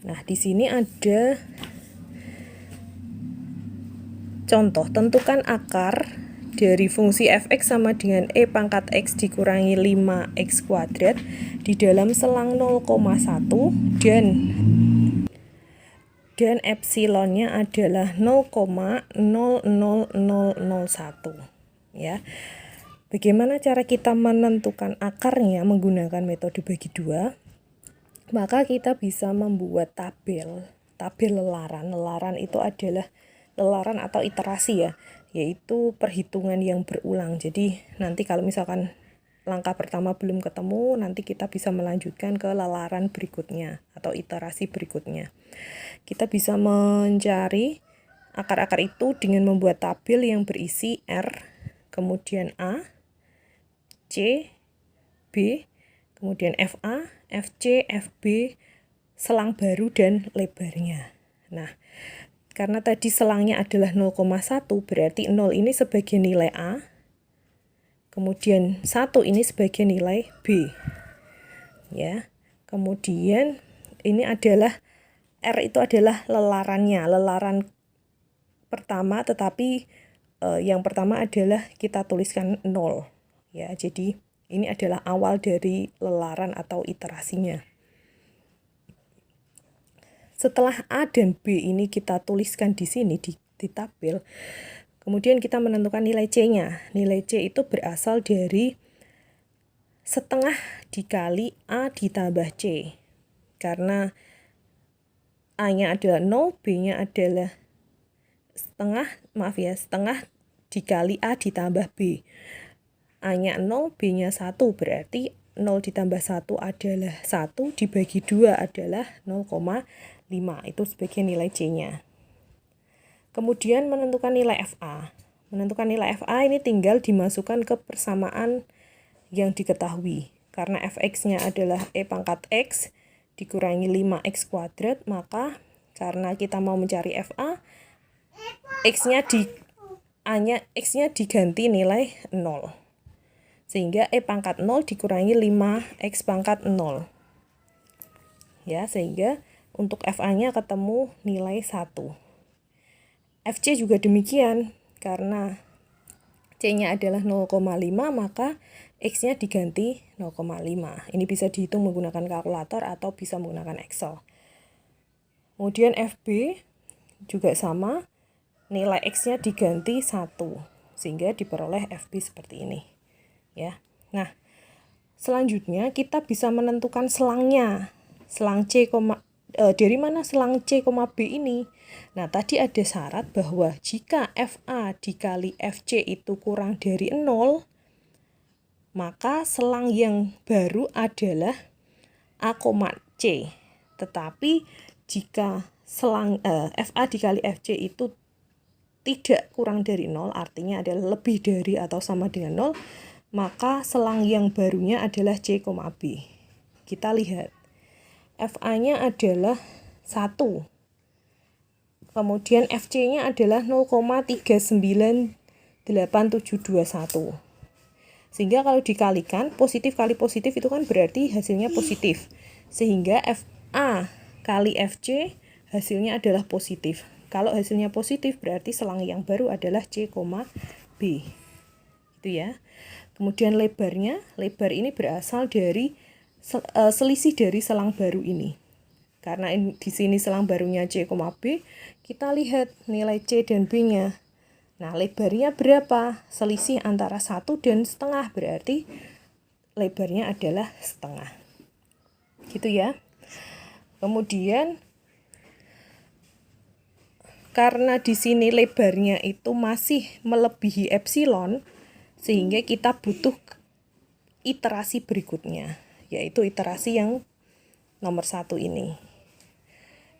Nah, di sini ada contoh, tentukan akar dari fungsi fx sama dengan e pangkat x dikurangi 5x kuadrat di dalam selang 0,1 dan epsilonnya adalah 0,00001 ya. Bagaimana cara kita menentukan akarnya menggunakan metode bagi dua? Maka kita bisa membuat tabel lelaran. Lelaran itu adalah lelaran atau iterasi ya, yaitu perhitungan yang berulang. Jadi nanti kalau misalkan langkah pertama belum ketemu, nanti kita bisa melanjutkan ke lelaran berikutnya atau iterasi berikutnya. Kita bisa mencari akar-akar itu dengan membuat tabel yang berisi R, kemudian A, C, B, kemudian FA, FC, FB, selang baru dan lebarnya. Nah, karena tadi selangnya adalah 0,1, berarti 0 ini sebagai nilai A, kemudian 1 ini sebagai nilai B. Ya. Kemudian ini adalah R itu adalah lelarannya, lelaran pertama, tetapi yang pertama adalah kita tuliskan 0. Ya, jadi ini adalah awal dari lelaran atau iterasinya. Setelah A dan B ini kita tuliskan di sini di tabel, kemudian kita menentukan nilai C-nya. Nilai C itu berasal dari setengah dikali A ditambah C. Karena A-nya adalah 0, B-nya adalah setengah dikali A ditambah B. A-nya 0, B-nya 1, berarti 0 ditambah 1 adalah 1, dibagi 2 adalah 0,5. Itu sebagai nilai C-nya. Kemudian menentukan nilai FA. Menentukan nilai FA ini tinggal dimasukkan ke persamaan yang diketahui. Karena fx-nya adalah e pangkat x dikurangi 5x kuadrat, maka karena kita mau mencari FA, x-nya diganti nilai 0. Sehingga e pangkat 0 dikurangi 5x pangkat 0. Ya, sehingga untuk FA-nya ketemu nilai 1. FC juga demikian, karena C-nya adalah 0,5, maka X-nya diganti 0,5. Ini bisa dihitung menggunakan kalkulator atau bisa menggunakan Excel. Kemudian FB juga sama, nilai X-nya diganti 1, sehingga diperoleh FB seperti ini. Ya. Nah, selanjutnya kita bisa menentukan selangnya. Selang C, dari mana selang C, B ini? Nah, tadi ada syarat bahwa jika FA dikali FC itu kurang dari 0, maka selang yang baru adalah A, C. Tetapi jika selang FA dikali FC itu tidak kurang dari 0, artinya adalah lebih dari atau sama dengan 0, maka selang yang barunya adalah C, B. Kita lihat. FA-nya adalah 1. Kemudian FC-nya adalah 0,39871. Sehingga kalau dikalikan, positif kali positif itu kan berarti hasilnya positif. Sehingga FA kali FC hasilnya adalah positif. Kalau hasilnya positif berarti selang yang baru adalah C, B. Itu ya. Kemudian lebar ini berasal dari selisih dari selang baru ini. Karena di sini selang barunya C, B, kita lihat nilai C dan B-nya. Nah, lebarnya berapa? Selisih antara 1 dan setengah, berarti lebarnya adalah setengah. Gitu ya. Kemudian karena di sini lebarnya itu masih melebihi epsilon, sehingga kita butuh iterasi berikutnya, yaitu iterasi yang nomor 1 ini.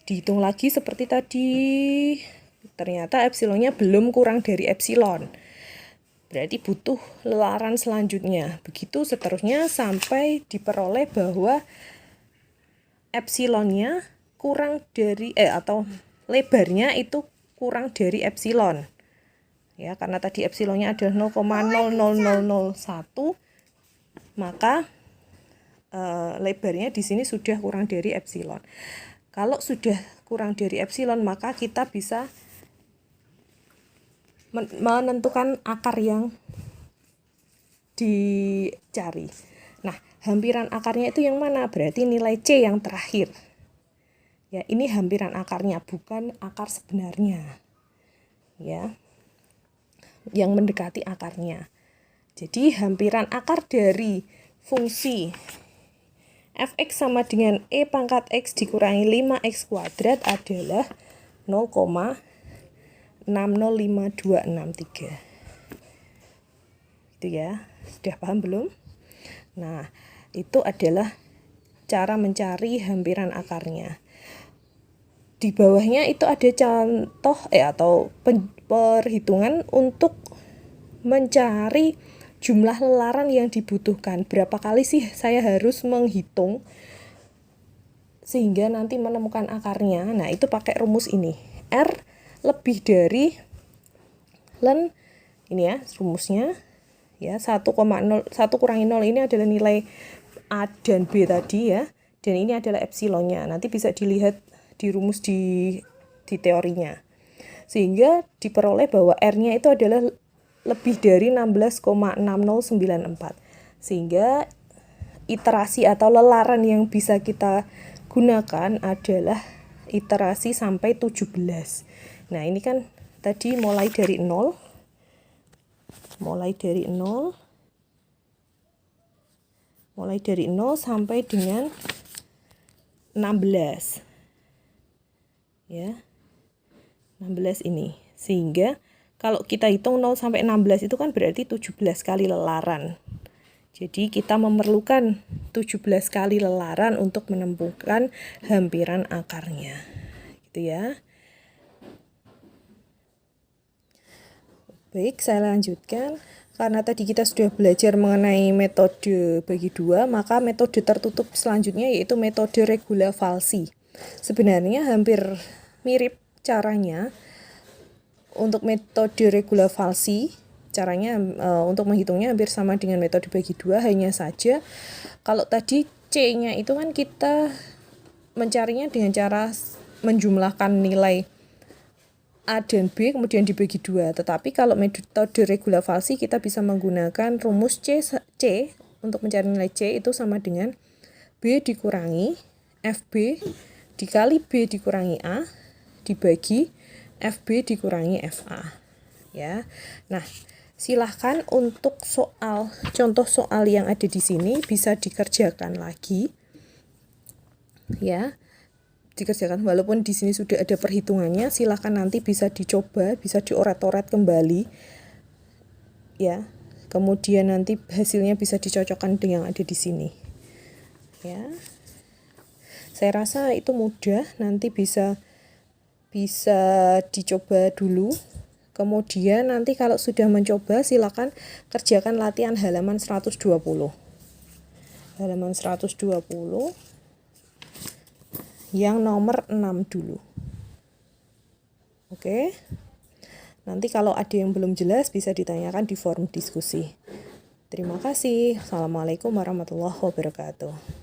Dihitung lagi seperti tadi, ternyata epsilonnya belum kurang dari epsilon. Berarti butuh lelaran selanjutnya. Begitu seterusnya sampai diperoleh bahwa epsilonnya kurang dari atau lebarnya itu kurang dari epsilon. Ya, karena tadi epsilonnya adalah 0,00001, maka lebarnya di sini sudah kurang dari epsilon. Kalau sudah kurang dari epsilon, maka kita bisa menentukan akar yang dicari. Nah, hampiran akarnya itu yang mana? Berarti nilai C yang terakhir. Ya, ini hampiran akarnya, bukan akar sebenarnya. Ya. Yang mendekati akarnya. Jadi, hampiran akar dari fungsi fx sama dengan e pangkat x dikurangi 5x kuadrat adalah 0,605263. Itu ya. Sudah paham belum? Nah, itu adalah cara mencari hampiran akarnya. Di bawahnya itu ada contoh atau perhitungan untuk mencari jumlah lelaran yang dibutuhkan. Berapa kali sih saya harus menghitung sehingga nanti menemukan akarnya? Nah, itu pakai rumus ini. R lebih dari ln ini ya, rumusnya ya 1,0 1 kurangi 0 ini adalah nilai A dan B tadi ya. Dan ini adalah epsilonnya. Nanti bisa dilihat di rumus di teorinya. Sehingga diperoleh bahwa R-nya itu adalah lebih dari 16,6094. Sehingga iterasi atau lelaran yang bisa kita gunakan adalah iterasi sampai 17. Nah, ini kan tadi mulai dari 0. Mulai dari 0 sampai dengan 16. Ya. 16 ini. Sehingga kalau kita hitung 0 sampai 16 itu kan berarti 17 kali lelaran. Jadi kita memerlukan 17 kali lelaran untuk menemukan hampiran akarnya. Gitu ya. Baik, saya lanjutkan. Karena tadi kita sudah belajar mengenai metode bagi dua, maka metode tertutup selanjutnya yaitu metode regula falsi. Sebenarnya hampir mirip caranya. Untuk metode regula falsi, caranya untuk menghitungnya hampir sama dengan metode bagi dua, hanya saja kalau tadi C-nya itu kan kita mencarinya dengan cara menjumlahkan nilai A dan B kemudian dibagi dua. Tetapi kalau metode regula falsi kita bisa menggunakan rumus C untuk mencari nilai C itu sama dengan B dikurangi FB dikali B dikurangi A dibagi FB dikurangi FA. Ya. Nah, silahkan untuk contoh soal yang ada di sini bisa dikerjakan lagi. Ya. Dikerjakan walaupun di sini sudah ada perhitungannya, silahkan nanti bisa dicoba, bisa dioret-oret kembali. Ya. Kemudian nanti hasilnya bisa dicocokkan dengan yang ada di sini. Ya. Saya rasa itu mudah, nanti bisa dicoba dulu. Kemudian nanti kalau sudah mencoba silakan kerjakan latihan halaman 120. Halaman 120 yang nomor 6 dulu. Oke. Nanti kalau ada yang belum jelas bisa ditanyakan di forum diskusi. Terima kasih. Assalamualaikum warahmatullahi wabarakatuh.